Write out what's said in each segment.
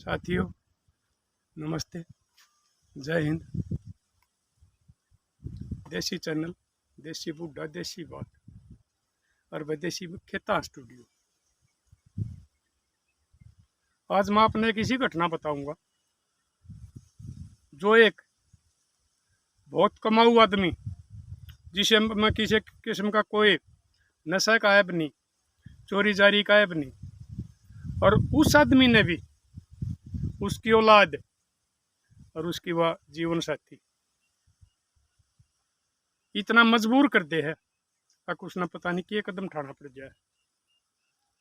साथियों नमस्ते, जय हिंद। देसी चैनल, देसी बुड्ढा, देसी बात और विदेशी खेता स्टूडियो। आज मैं अपने एक इसी घटना बताऊंगा जो एक बहुत कमाऊ आदमी, जिसे मैं किसी किस्म का कोई नशा का ऐब नहीं, चोरी जारी का ऐब नहीं, और उस आदमी ने भी उसकी औलाद और उसकी वह जीवन साथी इतना मजबूर कर दे है कि उसने पता नहीं क्या कदम उठाना पड़ जाए।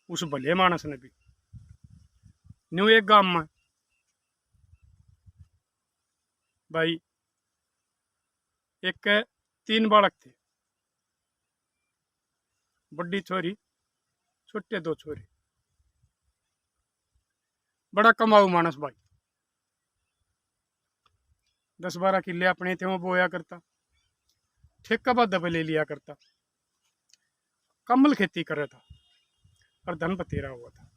उस भले मानस ने भी न्यू एक गांव में भाई एक 3 बालक थे, बड़ी छोरी, छोटे 2 छोरे। बड़ा कमाऊ मानस भाई, 10-12 किले अपने थे, वो बोया करता, ठेका बाद पे ले लिया करता, कमल खेती कर रहा था और धन बतेरा हुआ था।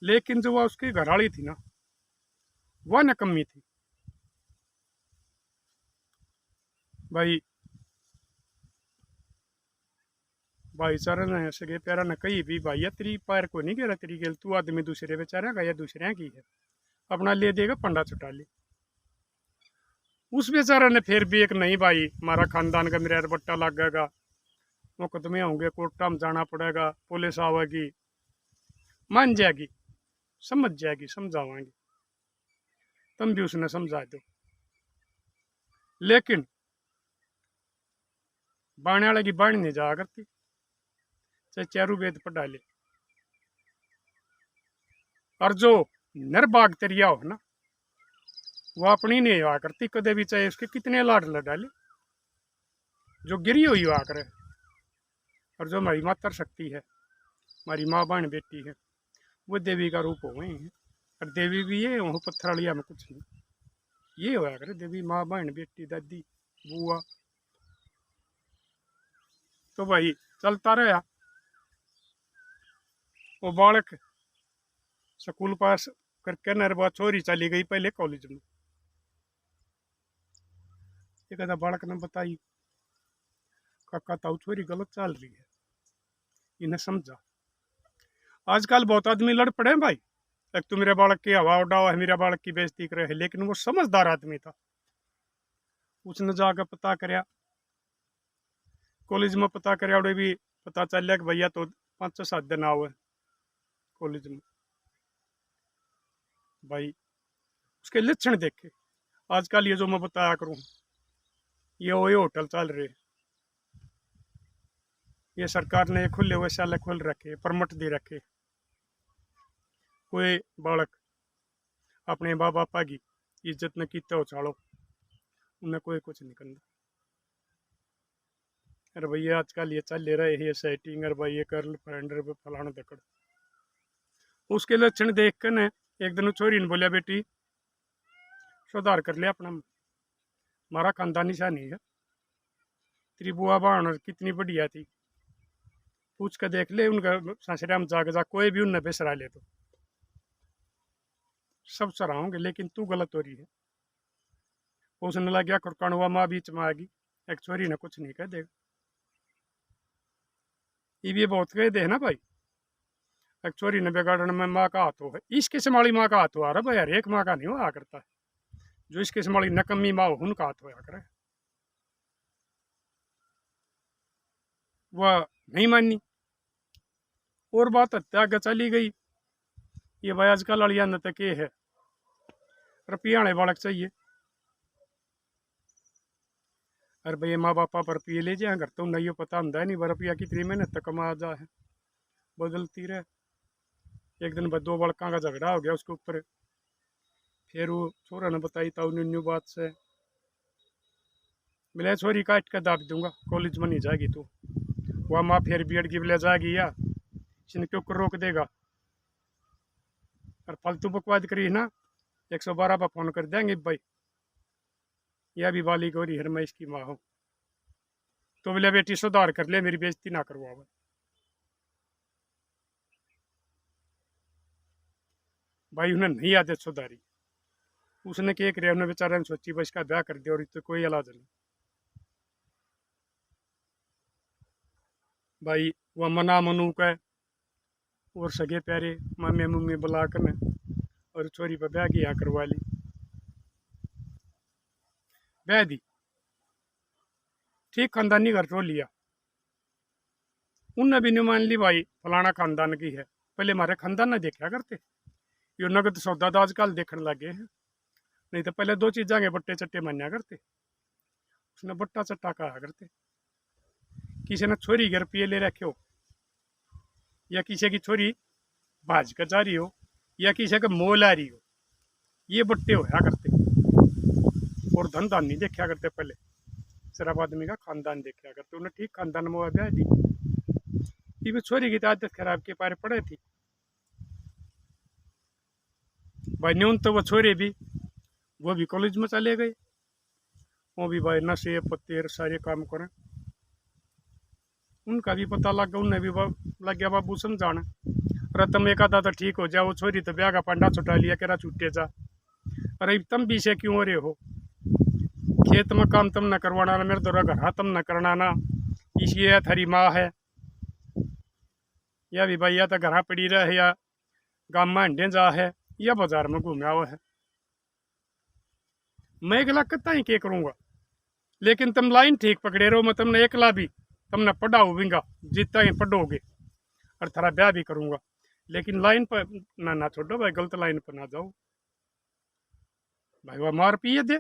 लेकिन जो वह उसकी घरवाली थी ना, वह नकम्मी थी भाई। भाईचारा ने सगे प्यारा ने कही भी भाई तेरी पैर को नहीं गिरा, तेरी गेल तू आदमी दूसरे बेचारा का या दूसरे की है, अपना ले देगा पंडा चुटा ले। उस बेचारा ने फिर भी एक नहीं भाई, हमारा खानदान का मेरा बट्टा लगेगा, मुकदमे होंगे, कोर्टा में जाना पड़ेगा, पुलिस आवेगी, मान जाएगी, समझ जाएगी, समझावाएंगे, तुम भी उसने समझा दो। लेकिन बाणे वाले की बाणी नहीं जाया करती, चाहे चारू वेद पढ़ा ले। और जो नरबाग तरिया हो ना, वो अपनी नहीं हुआ करती कदे भी, चाहे उसके कितने लाड लड़ा ले, जो गिरी हुई हुआ करे। और जो हमारी मातर शक्ति है, हमारी माँ बहन बेटी है, वो देवी का रूप हो गई है। और देवी भी ये वह पत्थरालिया में कुछ नहीं, ये होया करे देवी, माँ बहन बेटी, दादी, बुआ। तो भाई चलता रहा, वो बालक स्कूल पास करके नरबा छोरी चली गई पहले कॉलेज में। एक आधा बालक ने बताई, काका ताऊ छोरी गलत चल रही है, इन्हें समझा। आजकल बहुत आदमी लड़ पड़े हैं भाई, एक तो मेरे बालक की हवा उड़ावा है, मेरा बालक की बेइज्जती करे है, लेकिन वो समझदार आदमी था। उसने जाकर पता कराया, कॉलेज में पता कराया, और भी पता चल गया कि भैया तो 5-6 दिन आओ कॉलेज में। भाई उसके लक्षण देखे। आजकल ये जो मैं बताया करूँ, ये वही होटल चल रहे, ये सरकार ने खुले हुए शाले खोल रखे, परमिट दे रखे। कोई बालक अपने माँ बापा की इज्जत न कीते हो छाड़ो, उन्हें कोई कुछ नहीं करना। अरे भैया आजकल ये चल ले रहा है, ये सेटिंग, अरे भाई ये गर्ल फ्रेंड फलाना दकड़। उसके लक्षण देख कर ने एक दिन छोरी ने बोलिया, बेटी सुधार कर ले अपना, हमारा खानदानी सा नहीं है, तेरी बुआ बहन कितनी बढ़िया थी, पूछ कर देख ले उनका ससुरा में जाग जा, कोई भी उन्हें बेसरा ले तो सब सराहोंगे, लेकिन तू गलत हो रही है। उसने लग गया कुरकान हुआ, माँ बीच में आ गई, एक छोरी ने कुछ नहीं कह देगा। ये बहुत कह दे ना भाई, एक छोरी ने बिगाड़ने में माँ का हाथ हो है, इस किस्म वाली माँ का हाथ हो आ रहा भाई, हर एक माँ का नहीं हुआ करता है, जो इस किस्म वाली नकम्मी माँ हो उनका हाथ होया करे। वह नहीं मानी और बात हत्या आगे चली गई। ये भाई आजकल वाली न तक ये है, रुपया वाले बालक चाहिए। अरे भैया माँ बापा पर रुपये ले जाए घर, तो नहीं पता होंगे नहीं रुपया कितनी मेहनत तक कमा जा है, बदलती रहे। एक दिन बाद 2 बड़का का झगड़ा हो गया उसके ऊपर, फिर वो छोरा ने बताई था न्यू बात से, मिले छोरी काट कर दाब दूंगा, कॉलेज में नहीं जाएगी तू। वह माँ फिर बी एड की ले जाएगी या इसने क्यों कर रोक देगा, और फालतू बकवाद करी ना 112 पर फोन कर देंगे भाई, यह भी बाली गोरी है, मैं इसकी माँ हूँ, तो बोले बेटी सुधार कर ले, मेरी बेइज्जती ना करवाओ। भाई उन्हें नहीं आदत सुधारी। उसने क्या किया, उन्हें बेचारे ने सोची बस इसका ब्याह कर दिया और इससे कोई इलाज नहीं। भाई वह मना मनू का और सगे प्यारे मामे मम्मी बुला कर ने और छोरी पर ब्याह किया करवा ली, ब्याह दी। ठीक खानदानी घर छोड़ लिया। उनने भी नहीं मान ली भाई फलाना खानदान की है। पहले हमारे खानदान ने देखा करते, यो नगद सौदा तो आजकल देखने लगे हैं, नहीं तो पहले दो चीज़ा के बट्टे चट्टे मान्या करते। उसने बट्टा चट्टा कहा करते। किसी ने छोरी घर पिए ले रखे हो, या किसी की छोरी भाज कर जा रही हो, या किसी का मोल आ रही हो, ये बट्टे होया करते। और धंधा नहीं देखा करते पहले, सिर्फ आदमी का खानदान देखा करते। उन्हें ठीक खानदान में ब्याह दी। ये भी छोरी की तो आदत खराब के पारे पड़े थी भाई। न्यून तो वो छोरे भी, वो भी कॉलेज में चले गए। वो भी भाई नशे पत्ते सारे काम करें। उनका भी पता लग गया, उन्हें भी लग गया बाबू समझाना। रतम एक आधा तो ठीक हो जाए, वो छोरी तो ब्याह का पंडा छुटा लिया, कह रहा छुट्टे जा। अरे तुम भी से क्यों हो रहे हो, खेत में काम तुम न करवाना ना, मेरे दौरा घर तुम न करना ना, इसलिए थारी माँ है। या भी भाई या तो घर पड़ी रहे, या गाँव में अंडे जा है, या बाजार में घूमे हुआ है। मैं अगला कत्ता ही क्या करूँगा, लेकिन तुम लाइन ठीक पकड़े रहो। मैं तुमने एकला भी तुमने पढ़ाऊंगा, जितना ही पढ़ोगे, और थारा ब्याह भी करूँगा। लेकिन लाइन पर ना छोड़ो भाई, गलत लाइन पर ना जाओ भाई। वह मार पिए दे,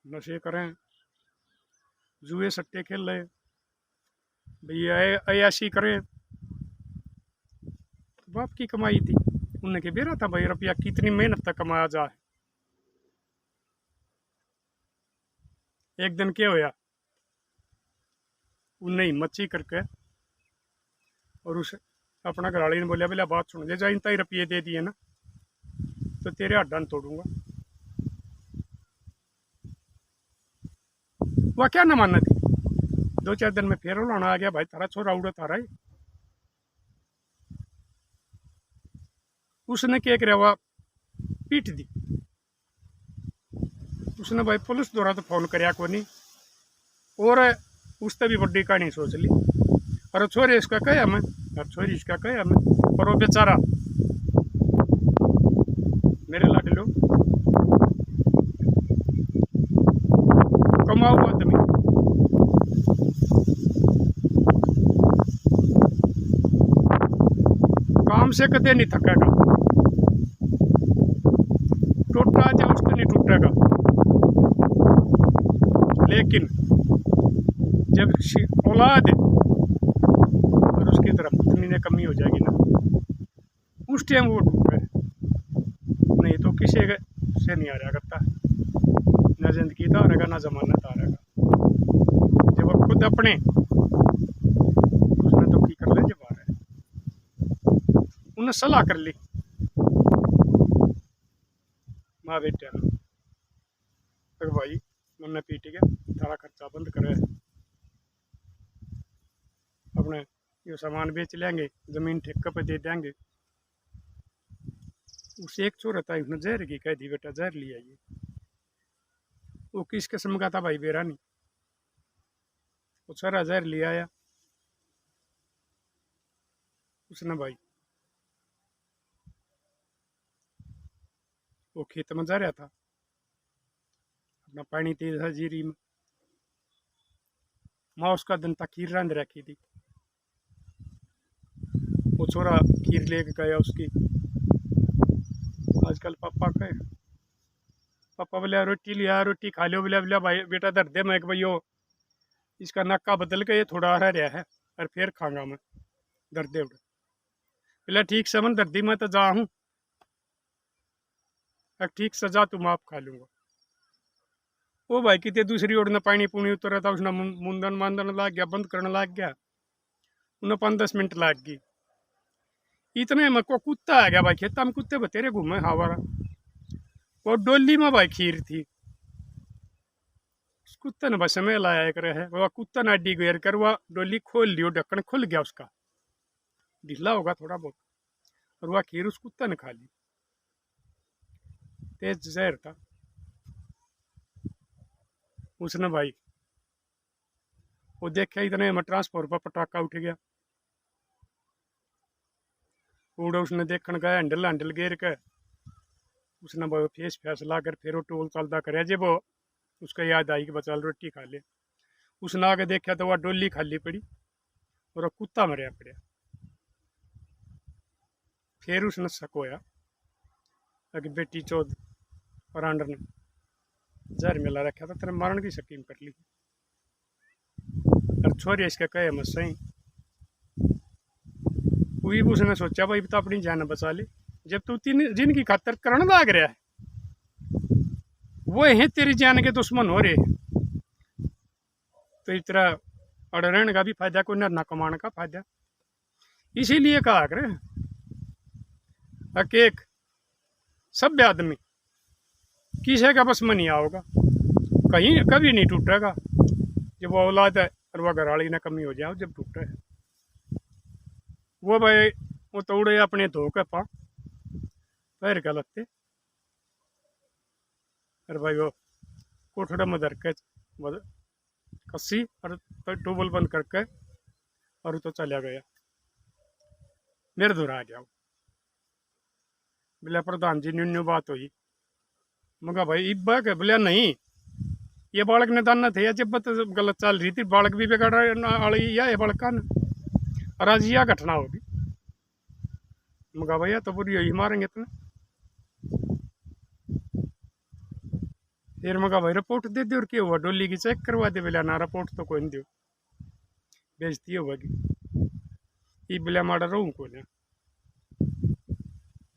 नशे करें, जुए सट्टे खेल रहे भैया, अयाशी करें। तो बाप की कमाई थी, उन्हें के बेरा था भाई रुपया कितनी मेहनत तक कमाया जाए। एक दिन क्या होया, उन्हें हिम्मत सी करके और उस अपना घरवाली ने बोलिया, बोला बात सुन, जा इतना ही रुपये दे दिए ना तो तेरे हड्डा तोड़ूंगा। वह क्या न मानना थी। 2-4 दिन में फिर लाना आ गया, भाई तारा छोरा उड़ा तारा ही। उसने क्या कराया, वह पीट दी। उसने भाई पुलिस द्वारा तो फोन कराया को नहीं, और उससे भी बड़ी कहानी सोच ली। और छोरे इसका कहा मैं, और छोरी इसका कहा मैं, और वो बेचारा मेरे लाडलो कमाऊ आदमी, काम से कदे नहीं थकेगा, टूटा जाए उससे नहीं टूटेगा। लेकिन जब औलाद है और उसकी तरफ पत्नी ने कमी हो जाएगी ना, उस टाइम वो टूटे, नहीं तो किसी से नहीं आ रहा करता। ना जिंदगी था रहेगा, ना जमाना था रहेगा। जब वो खुद अपने उसने तो की कर ले, जब आ रहा है उन्हें सलाह कर ली माँ बेटे तो भाई मैंने पीट गया, सारा खर्चा बंद करे, अपने ये सामान बेच लेंगे, जमीन ठेके पे दे देंगे। उसे एक चोर था, उसने जहर की कह दी, बेटा जहर लिया ये। वो किस किस्म का था भाई बेरा नहीं, वो सारा जहर ले आया। उसने भाई वो खेत में जा रहा था, अपना पानी तेज था जीरी में, माँ उसका दिन तक खीर रंध रखी थी। वो छोरा खीर लेके गया उसकी, आजकल पापा कहे, पापा बोले रोटी लिया, रोटी खा लो। बोले बोले भाई बेटा दर्द है, मैं एक भाई इसका नक्का बदल के ये थोड़ा हरा रहा है, और फिर खाऊंगा मैं, दर्द है। बोले ठीक समन दर्दी मैं तो जा हूँ, ठीक सजा तुम आप खा लूँगा। वो भाई कितने दूसरी ओर ने पानी पुनी उतर था, उसने मुंदन मांदन लग गया, बंद करने लग गया। उन्हें 5-10 मिनट लग गई। इतने में को कुत्ता आ गया भाई, खेता में कुत्ते बतेरे घूमे हवारा। वो डोली में भाई खीर थी, उस कुत्ते ने बस में लाया एक रहे, वह कुत्ता ने अड्डी गेर कर वह डोली खोल लियो, ढक्कन खुल गया उसका, ढीला होगा थोड़ा बहुत। और वह खीर उस कुत्ते ने खा ली। तेज जहर था। उसने भाई वो देखा इतने में ट्रांसफॉर्मर पर पटाखा उठ गया। कूड़ा उसने देखने गया, हैंडल हैंडल गिर के उसने वो फेस फैस ला कर फिर वो टोल चलता करे जब वो उसको याद आई कि बचा रोटी खा ले। उसने आगे देखा तो वह डोली खाली पड़ी और वो कुत्ता मरिया पड़ा। फिर उसने शक होया कि बेटी चौध और आंडर ने जहर मिला रखा था, तेरे मारन की स्कीम कर ली। और छोरी इसके कहे मत सही कोई भी उसने सोचा भाई तो अपनी जान बचा ले। जब तू तीन जिनकी खातर करण लाग रहा है वो है तेरी जान के दुश्मन हो रहे हैं, तो इस तरह अड़ रहने का भी फायदा कोई ना कमाने का फायदा। इसीलिए कहा करे एक सभ्य आदमी किसी का बस में नहीं आओगा, कहीं कभी नहीं टूटेगा। जब वो औलाद है और वह घरवाली ना कमी हो जाए जब टूटे है वो भाई वो तोड़े अपने धोखे पा पैर गलत थे। और भाई वो कोठड़े में धर के कस्सी और ट्यूबवेल बंद करके और तो चला गया। मेरे दूर आ गया वो बोले प्रधान जी न्यू बात हुई। मगा भाई इब्बा के बोले नहीं ये बालक ने दाना थे जब गलत चल रही थी, बालक भी बिगड़ वाली या ये बालक का न और आज यह घटना होगी। मगा भैया तो बुरी ही मारेंगे तुम्हें। फिर मगा भाई रिपोर्ट दे दे और क्या हुआ, डोली की चेक करवा दे। बोला ना रिपोर्ट तो कोई नहीं दो, बेजती होगी ये बोला मारा रहूँ को ना।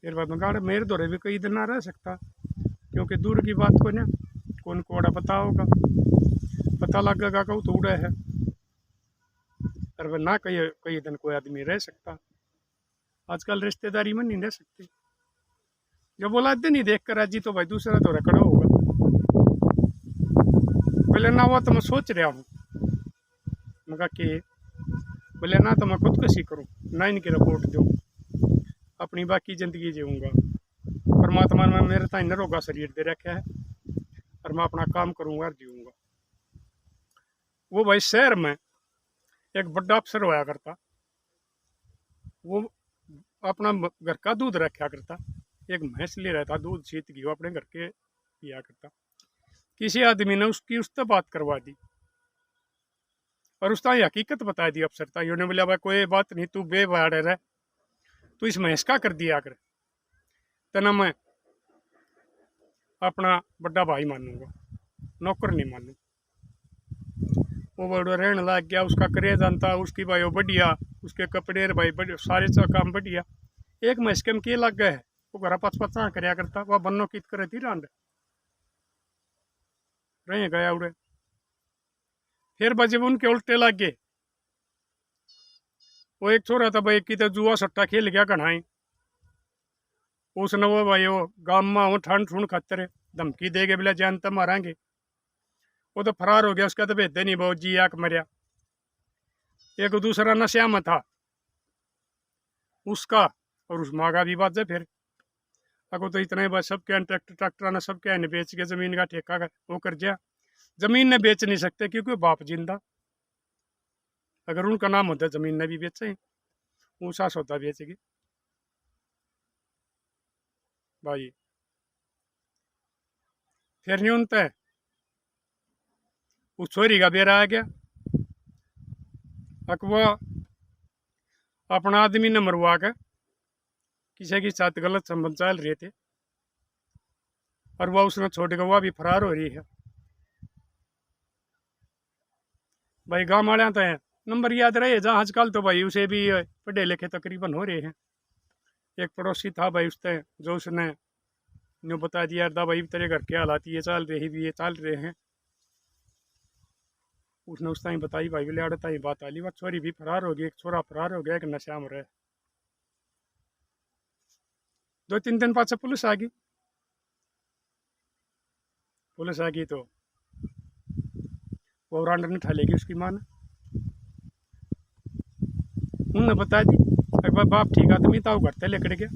फिर बाद में गाड़ मेरे दौरे भी कई दिन ना रह सकता क्योंकि दूर की बात को ना कौन कोड़ा पता होगा, पता लगेगा कहूँ तो उड़ा है। और ना कई कई दिन कोई आदमी रह सकता। आजकल रिश्तेदारी में नहीं रह सकती। जब बोला दिन ही देख कर राजी तो भाई दूसरा तो रखड़ा होगा। बोले ना वो तो मैं सोच रहा हूँ। मगर कि बोले ना तो मैं खुद कसी करूँ ना इनकी रिपोर्ट दूँ, अपनी बाकी ज़िंदगी जीऊँगा। परमात्मा ने मेरे ताई नरोगा शरीर दे रखा है और मैं अपना काम करूँगा और जीऊँगा। वो भाई शहर में एक बड़ा अफसर होया करता, वो अपना घर का दूध रखा करता। एक भैंस ले रहता दूध शीत घी अपने घर के पिया करता। किसी आदमी ने उसकी उससे बात करवा दी और उसका हकीकत बता दी अफसर था। उन्होंने बोला भाई कोई बात नहीं तू बेबाड़ रह, तू इस भैंस का कर दिया कर, तना मैं अपना बड़ा भाई मानूंगा, नौकर नहीं मानू। वो बड़ा रहने लग गया, उसका करे जानता, उसकी भाई वो बढ़िया, उसके कपड़े भाई बढ़िया, सारे काम बढ़िया। एक महस्कम के लग गए वो घर पास पचा करया करता, वह बनो की करे थी रांड रह गया उड़े। फिर बजे उनके उल्टे लग गए। वो एक छोरा था भाई की तो जुआ सट्टा खेल गया कढ़ाई, उसने वो भाई वो गाँव में वो ठंड ठूंड खतरे धमकी दे के बोला जान तो मारेंगे। वो तो फरार हो गया, उसका तो भेदे नहीं बहुत जी आक मरिया। एक दूसरा नशा में था उसका और उस माँ का भी बात है। फिर अगो तो इतना ही बस सबके ट्रैक्टर ट्रैक्टर ने सबके ने बेच के जमीन का ठेका कर वो कर दिया। जमीन ने बेच नहीं सकते क्योंकि बाप जिंदा, अगर उनका नाम होता जमीन ने भी बेचे ऊँचा सौदा बेचेगी भाई। फिर नहीं उनता है उस छोरी का बेरा आ गया। अकवा अपना आदमी ने मरवा के किसी के साथ गलत संबंध चल रहे थे और वह उसने छोड़ के वह भी फरार हो रही है। भाई गाँव वाले तो हैं नंबर याद रहे जहाँ आजकल तो भाई उसे भी पढ़े लिखे तकरीबन हो रहे हैं। एक पड़ोसी था भाई उसने जो उसने न्यू बता दिया था भाई तेरे घर के हालात ये चल रही भी ये चल रहे हैं। उसने उस टाइम बताई भाई बोले अड़ता ही बात आली, वह छोरी भी फरार हो गई, एक छोरा फरार हो गया, एक नशा में रहे। 2-3 दिन बाद से पुलिस आ गई। पुलिस आ गई तो वो रांडर ने ठा लेगी उसकी माँ ने। उनने बता दी। एक बार बाप ठीक आदमी था, वो घर से लेकर गया।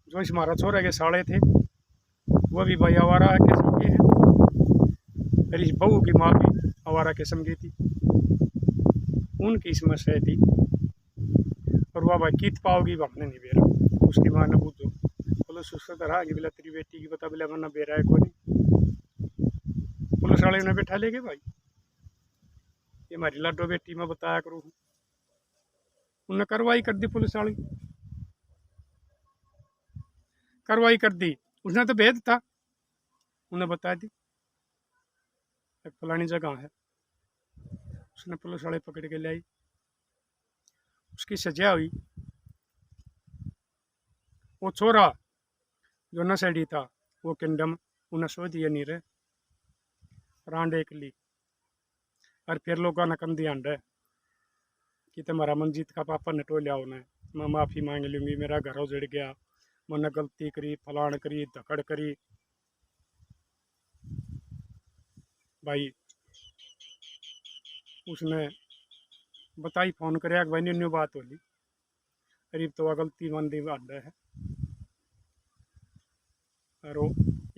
जो इस हमारा छोरा के साले थे वो भी भाई आवारा किस्म के हैं, और इस बहू की माँ भी आवारा किस्म की थी। उनकी समस्या थी, और वह भाई कित पाओगी भागने नहीं बेरा। उसकी माँ ने पूछो पुलिस उससे तरह कि बोला तेरी बेटी की बता, बोला मना बेरा है को नहीं। पुलिस वाले ने बैठा ले गए भाई, ये हमारी लाडो बेटी में बताया करूँ। उन्हें कार्रवाई कर दी, पुलिस वाली कार्रवाई कर दी। उसने तो भेद था, उन्हें बता दी एक फलानी जगह है। उसने पुलिस वाले पकड़ के ले आई, उसकी सजा हुई। वो छोरा जो नशेड़ी था वो किंडम उन्हें सो दिए नहीं रहे रांडे के लिए। और फिर लोगों ने कंधी आंडे कि तुम्हारा मंजीत का पापा ने टोलिया उन्हें, मैं माफ़ी मांग लूँगी, मेरा घर उजड़ गया, मैंने गलती करी, फलान करी, धकड़ करी। भाई उसने बताई फ़ोन करे भाई न्यू बात होली, करीब तो वह गलती मंदी आंडे है। और वो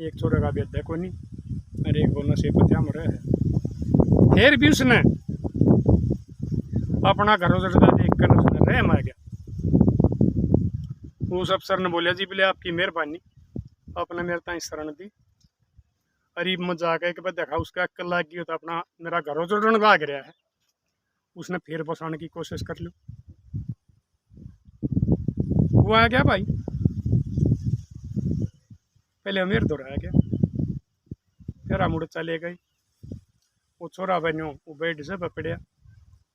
एक छोरे का बेद है को नहीं, और एक वो नशे पत्या मरे है। फिर भी उसने अपना घर उजड़ता देख कर उसने रह मार गया। उस अफसर ने बोलिया जी बोले आपकी मेहरबानी, आपने मेरे ताई शरण दी। अरीब में जाकर एक बार देखा उसका अक्ल लाग गई तो अपना मेरा घर उजड़ने लाग रहा है, उसने फिर बसाने की कोशिश कर ली। वो आ गया भाई, पहले अमीर दौड़ आ गया, फिर मुड़ चले गई। वो छोरा बनो वो बेड से पकड़िया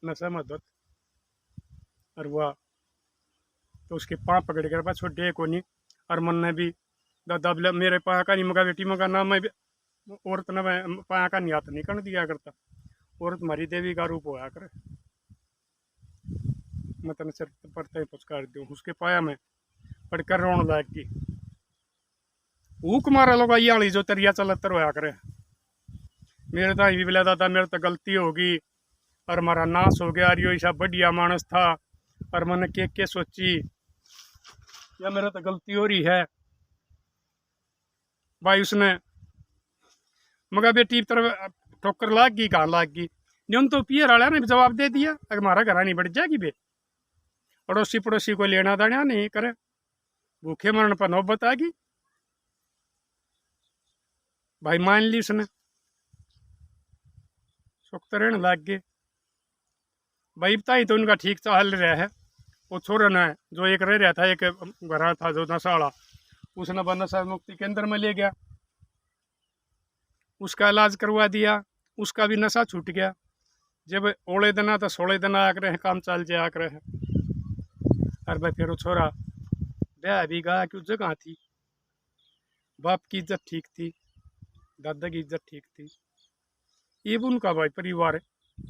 नशा मदद, और वह तो उसके पाँव पकड़ कर पास छोटे को नहीं। और मन ने भी दादा बोले मेरे पाँव का नहीं मगा बेटी मगा नाम मैं औरत ने पाँव का नहीं हाथ नहीं कर दिया करता, औरत हमारी देवी का रूप होया करे। मैं तेने सिर पर पुचकार दूँ, उसके पाया में पड़कर रोने लायक की ऊक मारा लोग ये वाली जो तरिया चलतर होया करे। मेरे तो भी बोला दादा मेरे तो गलती होगी और हमारा नाश हो गया, यो ऐसा बढ़िया मानस था, और मैंने के सोची या मेरा तो गलती हो रही है। भाई उसने मगर बेटी तरफ ठोकर लाग गई, कहाँ लाग गई न्यून तो पियर वाला ने जवाब दे दिया अगर हमारा घर नहीं बढ़ जाएगी बे, पड़ोसी पड़ोसी को लेना देना नहीं करे, भूखे मरण पर नौबत आ गई। भाई मान ली उसने, सुख तो रहने लग गए। भाई बताई तो उनका ठीक चल रहा है। वो छोरे ने जो एक रह रहा था, एक घर था जो नशाड़ा, उसने बा नशा मुक्ति केंद्र में ले गया, उसका इलाज करवा दिया, उसका भी नशा छूट गया। जब ओले दिना तो 16 दिन आ करे हैं, काम चल जाया करे हैं। और भाई फिर वो छोरा ब्याह भी गा कि जगह थी, बाप की इज्जत ठीक थी, दादा की इज्जत ठीक थी, ये भी उनका भाई परिवार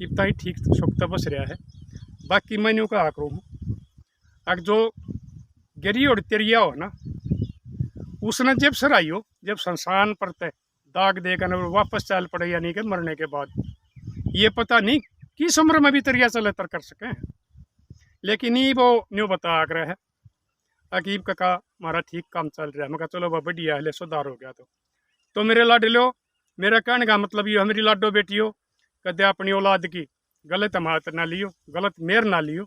इतना ही ठीक सुख तो बस रहा है। बाकी मैंने कहा करूँ अगर जो गिरी और तेरिया हो ना, उसने जब सराई हो, जब संसान पर तय दाग देकर वापस चल पड़े, यानी कि मरने के बाद, ये पता नहीं किस उम्र में भी तरिया चलतर कर सके। लेकिन ये वो न्यू बता रहा है अकीब का हमारा ठीक काम चल रहा है। मैं चलो वह बढ़िया है, ले सुधार हो गया। तो मेरे लाडलो, मेरा कहने का मतलब ये मेरी लाडो बेटियों, कदे अपनी औलाद की गलत हमात ना लियो, गलत मेर ना लियो,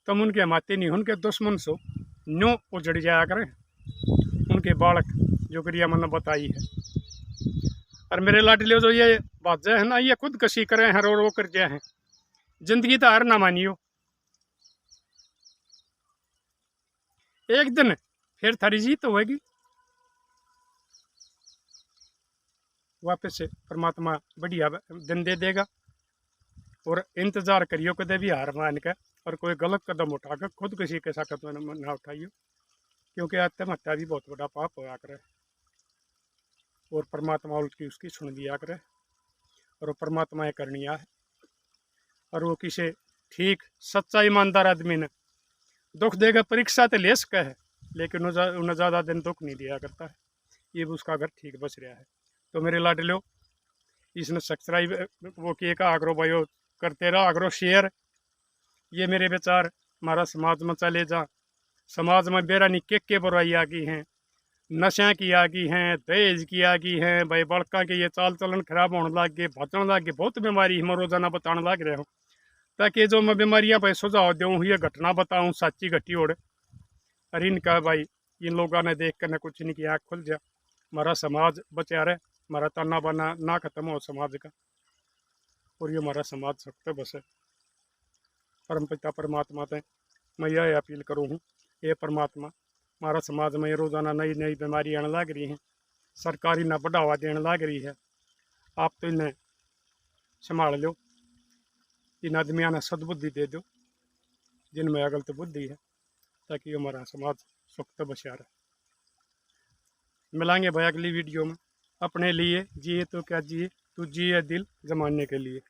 तुम उनके हमाते नहीं, उनके दुश्मन सो न्यो उजड़ जाया करें उनके बालक जो क्रिया मैंने बताई है। और मेरे लाडले जो ये बात है ना, ये खुद कशी करे हैं, रो रो कर जाए हैं, जिंदगी तो हार ना मानियो, एक दिन फिर थारी जीत होगी। वापस से परमात्मा बढ़िया दिन दे देगा, और इंतज़ार करियो कदे भी हार मान के, और कोई गलत कदम उठाकर खुद किसी के साथ कदम ना उठाइयो, क्योंकि आत्महत्या भी बहुत बड़ा पाप होया करे, और परमात्मा उल्टी उसकी सुन दिया करे, और वो परमात्मा करनिया है। और वो किसी ठीक सच्चा ईमानदार आदमी ने दुख देगा, परीक्षा तो ले सका है, लेकिन उन्हें ज़्यादा दिन दुख नहीं दिया करता है, ये भी उसका घर ठीक बच रहा है। तो मेरे लाडलो, इसने सब्सक्राइब वो किए का आग्रह भाई करते रहो, आग्रह शेयर, ये मेरे विचार हमारा समाज में चले जा। समाज में बेरानी के बुराई आ गई हैं, नशा की आ गई हैं, दहेज की आ गई हैं, भाई बड़का के ये चाल चलन खराब होने लग गए, भजन लग गए, बहुत बीमारी हम रोजाना बताने लग रहे हो, ताकि जो मैं बीमारियां भाई सुझाव दूँ, ये घटना बताऊँ सच्ची घटी और अरे इनका भाई इन लोगों ने देख कर न कुछ नहीं किया, खुल जा हमारा समाज बचा रहे, हमारा ताना बाना ना खत्म हो समाज का, और ये हमारा समाज सकते बस है। परमपिता परमात्मा से मैं यह अपील करूँ हूँ, ये परमात्मा हमारा समाज में रोज़ाना नई नई बीमारी आने लग रही हैं, सरकारी ना बढ़ावा देने लग रही है, आप तो इन्हें संभाल लो, इन आदमियों ने सद्बुद्धि दे दो जिनमें गलत बुद्धि है, ताकि हमारा समाज सुख बचा रहे। मिलाएंगे भाई अगली वीडियो में। अपने लिए जिए तो क्या जिए, तू जिए दिल जमाने के लिए।